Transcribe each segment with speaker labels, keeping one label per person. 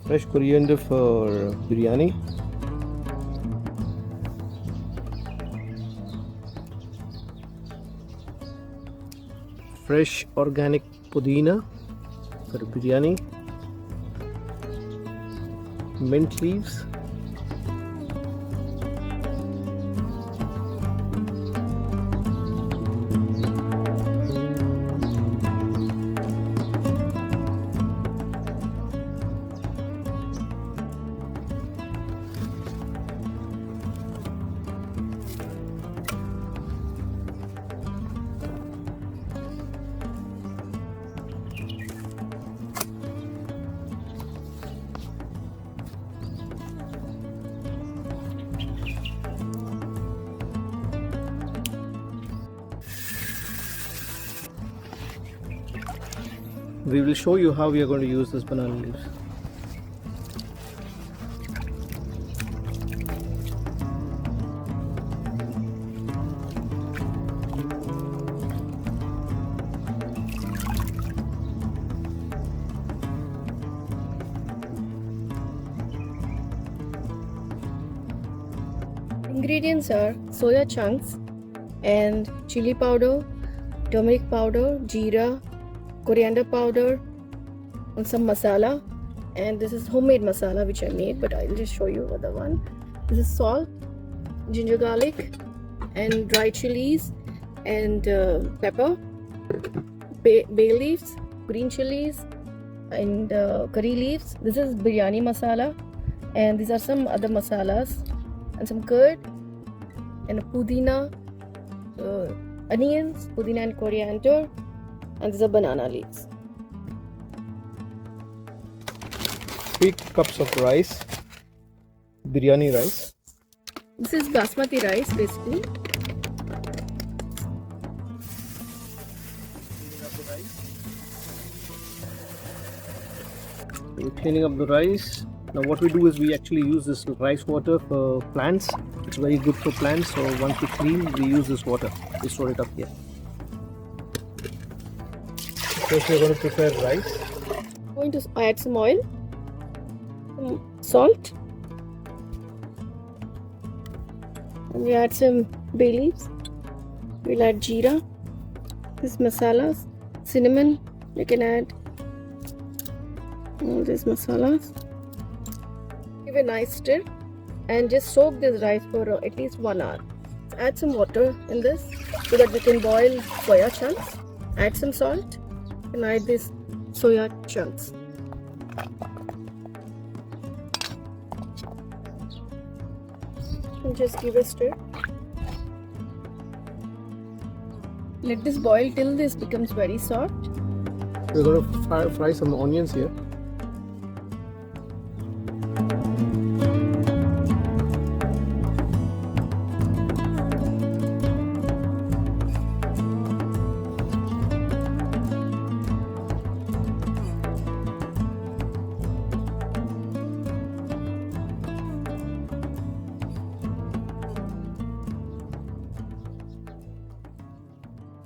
Speaker 1: Fresh coriander for biryani. Fresh organic pudina for biryani. Mint leaves. We will show you how we are going to use this banana leaves.
Speaker 2: Ingredients are soya chunks and chili powder, turmeric powder, jeera, coriander powder, and some masala. And this is homemade masala which I made, but I'll just show you other one. This is salt, ginger garlic, and dry chilies, and pepper, bay leaves, green chilies, and curry leaves. This is biryani masala, and these are some other masalas, and some curd, and pudina, onions, pudina and coriander, and these are banana leaves.
Speaker 1: 3 cups of rice, biryani rice.
Speaker 2: This is basmati rice basically.
Speaker 1: We're cleaning up the rice. Now what we do is we actually use this rice water for plants. It's very good for plants, so once we clean, we use this water. We store it up here. First we're going to prepare rice.
Speaker 2: I'm going to add some oil, some salt, and we add some bay leaves. We'll add jeera, this masalas, cinnamon. You can add all these masalas. Give a nice stir and just soak this rice for at least 1 hour. Add some water in this so that we can boil soya chunks. Add some salt and add these soya chunks. And just give a stir. Let this boil till this becomes very soft.
Speaker 1: We're going to fry some onions here.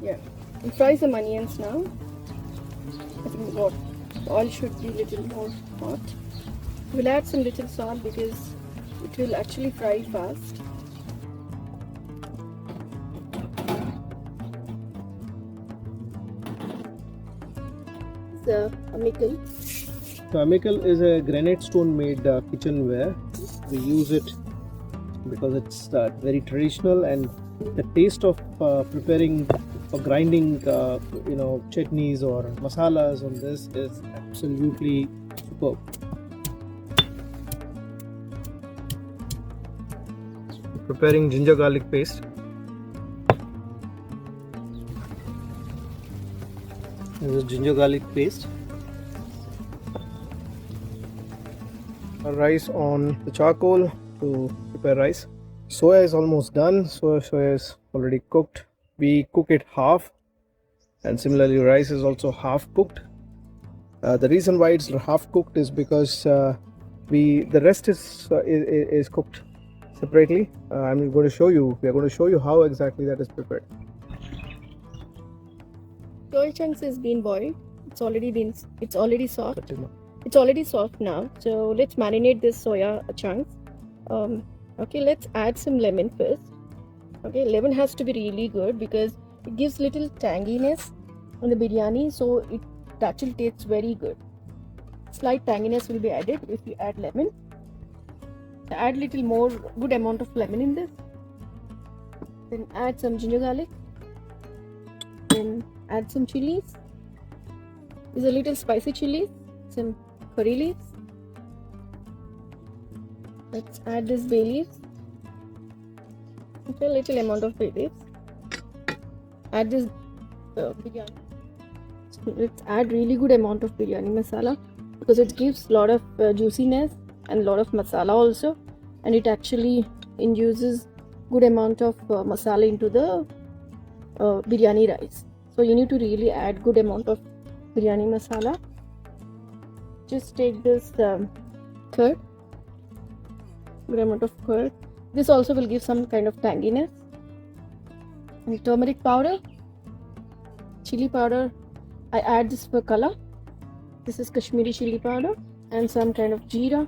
Speaker 2: Yeah, and fry some onions now. I think the oil should be a little more hot. We'll add some little salt because it will actually fry fast. The amikal.
Speaker 1: So amikal is a granite stone made kitchenware. We use it because it's very traditional, and the taste of preparing or grinding chutneys or masalas on this is absolutely superb. Preparing ginger garlic paste. This is ginger garlic paste. Rice on the charcoal to prepare rice. Soya is almost done. Soya is already cooked. We cook it half, and similarly rice is also half cooked. The reason why it's half cooked is because the rest is cooked separately. I'm going to show you. We are going to show you how exactly that is prepared.
Speaker 2: Soy chunks is being boiled. It's already soft. It's already soft now, so let's marinate this soya chunks. Okay, let's add some lemon first. Okay, lemon has to be really good because it gives little tanginess in the biryani, so it actually tastes very good. Slight tanginess will be added if you add lemon. Add little more good amount of lemon in this. Then add some ginger garlic. Then add some chilies. These are little spicy chilies. Some curry leaves. Let's add this bay leaves. Okay, little amount of bay leaves. Add this biryani. So let's add really good amount of biryani masala because it gives lot of juiciness and lot of masala also, and it actually induces good amount of masala into the biryani rice. So you need to really add good amount of biryani masala. Just take this curd, good amount of curd. This also will give some kind of tanginess. And turmeric powder, chili powder. I add this for color. This is Kashmiri chili powder and some kind of jeera.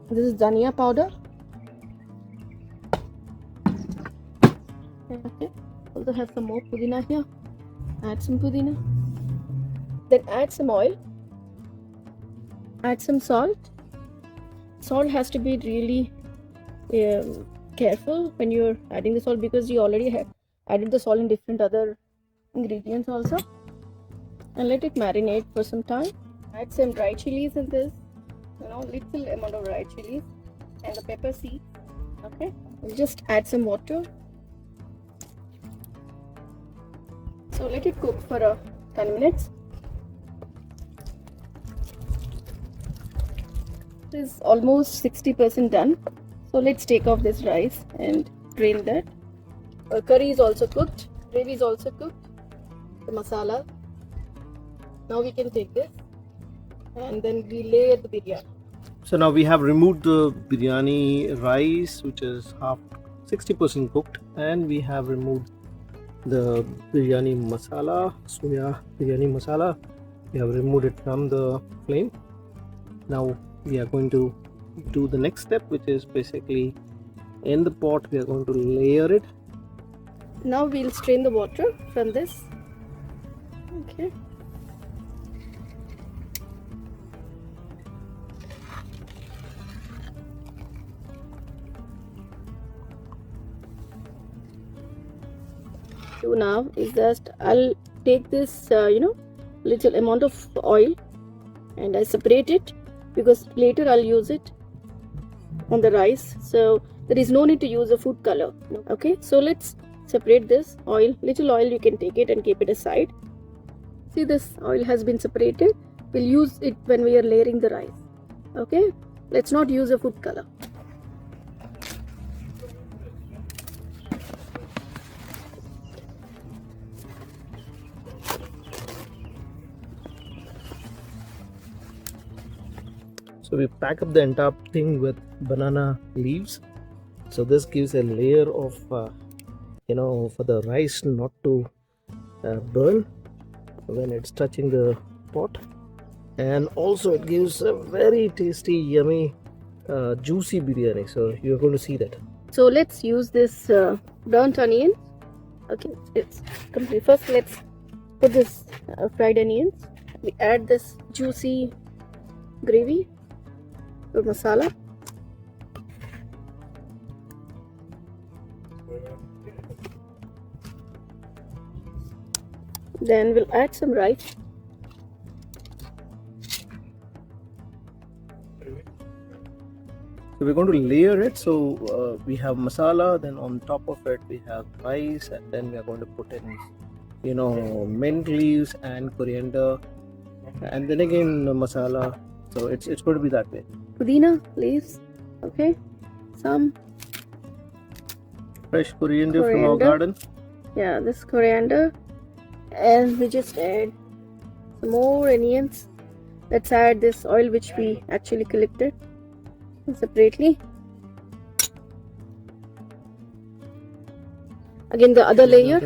Speaker 2: This is dhania powder. Okay. Also have some more pudina here. Add some pudina. Then add some oil. Add some salt. Salt has to be really careful when you're adding the salt because you already have added the salt in different other ingredients also. And let it marinate for some time. Add some dry chilies in this, little amount of dry chilies and the pepper seeds. Okay, we'll just add some water. So let it cook for 10 minutes. It is almost 60% done. So let's take off this rice and drain that. Curry is also cooked, gravy is also cooked, the masala. Now we can take this and then we layer the biryani.
Speaker 1: So now we have removed the biryani rice, which is half 60% cooked, and we have removed the biryani masala, soya biryani masala. We have removed it from the flame. Now we are going to do the next step, which is basically in the pot we are going to layer it.
Speaker 2: Now we'll strain the water from this. Okay. Do now is just I'll take this little amount of oil and I separate it because later I'll use it on the rice, so there is no need to use a food color. Okay, so let's separate this oil. Little oil, you can take it and keep it aside. See, this oil has been separated. We'll use it when we are layering the rice. Okay, let's not use a food color.
Speaker 1: So we pack up the entire thing with banana leaves. So this gives a layer of, for the rice not to burn when it's touching the pot. And also it gives a very tasty, yummy, juicy biryani. So you're going to see that. So let's use this burnt onion. Okay, it's complete. First, let's put this fried onions. We add this juicy gravy. The masala, then we'll add some rice. So we're going to layer it. So we have masala, then on top of it we have rice, and then we are going to put in mint leaves and coriander, and then again masala. So it's going to be that way. Pudina leaves, okay, some fresh coriander from our garden. Yeah, this coriander, and we just add some more onions. Let's add this oil which we actually collected separately. Again the other layer.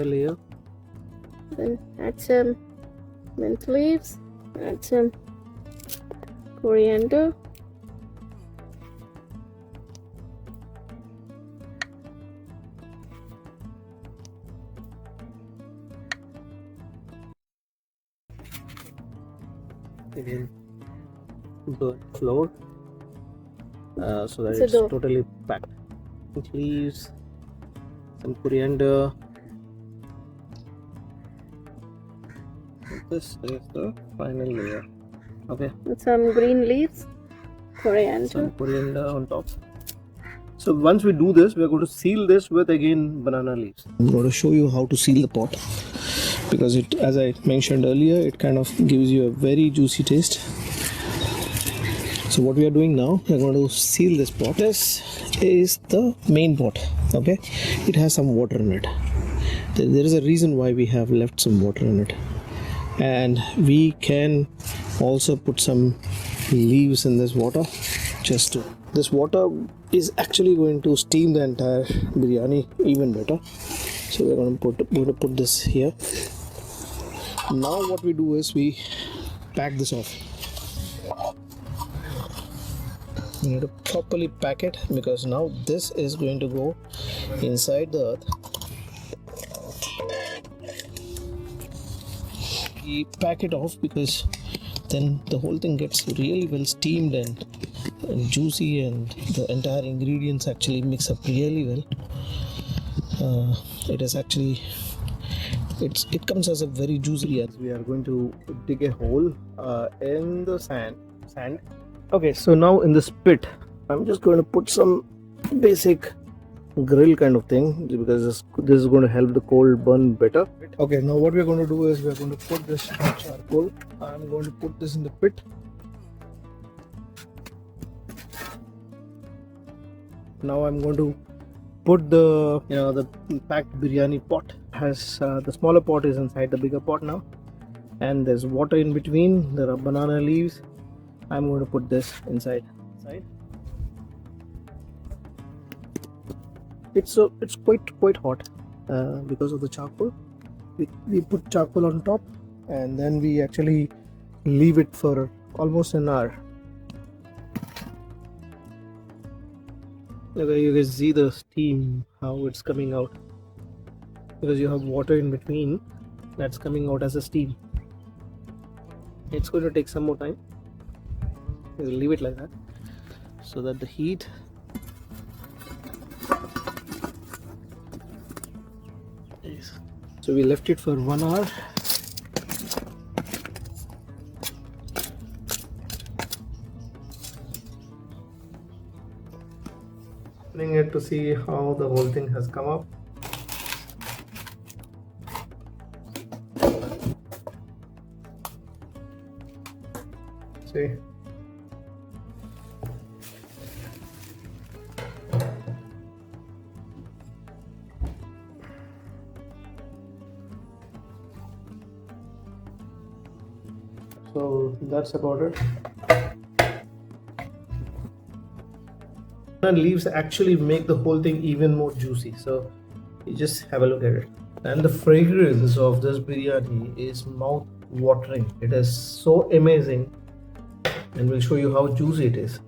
Speaker 1: Then add some mint leaves, add some
Speaker 2: coriander,
Speaker 1: Again, the flour so that
Speaker 2: it's a
Speaker 1: it's
Speaker 2: dough.
Speaker 1: totally packed. Leaves, some coriander. This is the final layer. Okay,
Speaker 2: And some green leaves, coriander.
Speaker 1: some coriander on top. So once we do this, we are going to seal this with again banana leaves. I'm going to show you how to seal the pot, because it, as I mentioned earlier, it kind of gives you a very juicy taste. So what we are doing now, we are going to seal this pot. This is the main pot. Okay, it has some water in it. There is a reason why we have left some water in it, and we can also put some leaves in this water. This water is actually going to steam the entire biryani even better. So we're going to put this here. Now what we do is we pack this off. You need to properly pack it, because now this is going to go inside the earth. We pack it off because then the whole thing gets really well steamed and juicy, and the entire ingredients actually mix up really well. It is actually it comes as a very juicy. As we are going to dig a hole in the sand. Okay, so now in this pit, I'm just going to put some basic grill kind of thing, because this is going to help the coal burn better. Okay, now what we're going to do is we're going to put this charcoal. I'm going to put this in the pit. Now I'm going to put the the packed biryani pot. Has the smaller pot is inside the bigger pot now, and there's water in between. There are banana leaves. I'm going to put this inside. It's quite hot because of the charcoal. We put charcoal on top, and then we actually leave it for almost an hour. Okay, you guys see the steam, how it's coming out, because you have water in between that's coming out as a steam. It's going to take some more time. We'll leave it like that so that the heat is. So we left it for 1 hour. Opening it to see how the whole thing has come up. See. So that's about it. And leaves actually make the whole thing even more juicy. So you just have a look at it. And the fragrance of this biryani is mouth watering. It is so amazing, and we'll show you how juicy it is.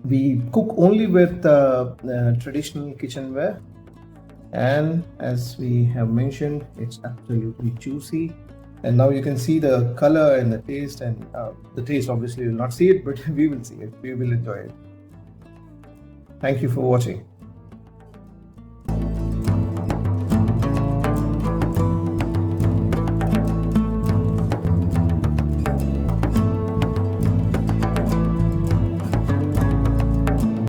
Speaker 1: We cook only with traditional kitchenware, and as we have mentioned, it's absolutely juicy. And now you can see the color and the taste, and the taste obviously you will not see it, but we will see it. We will enjoy it. Thank you for watching.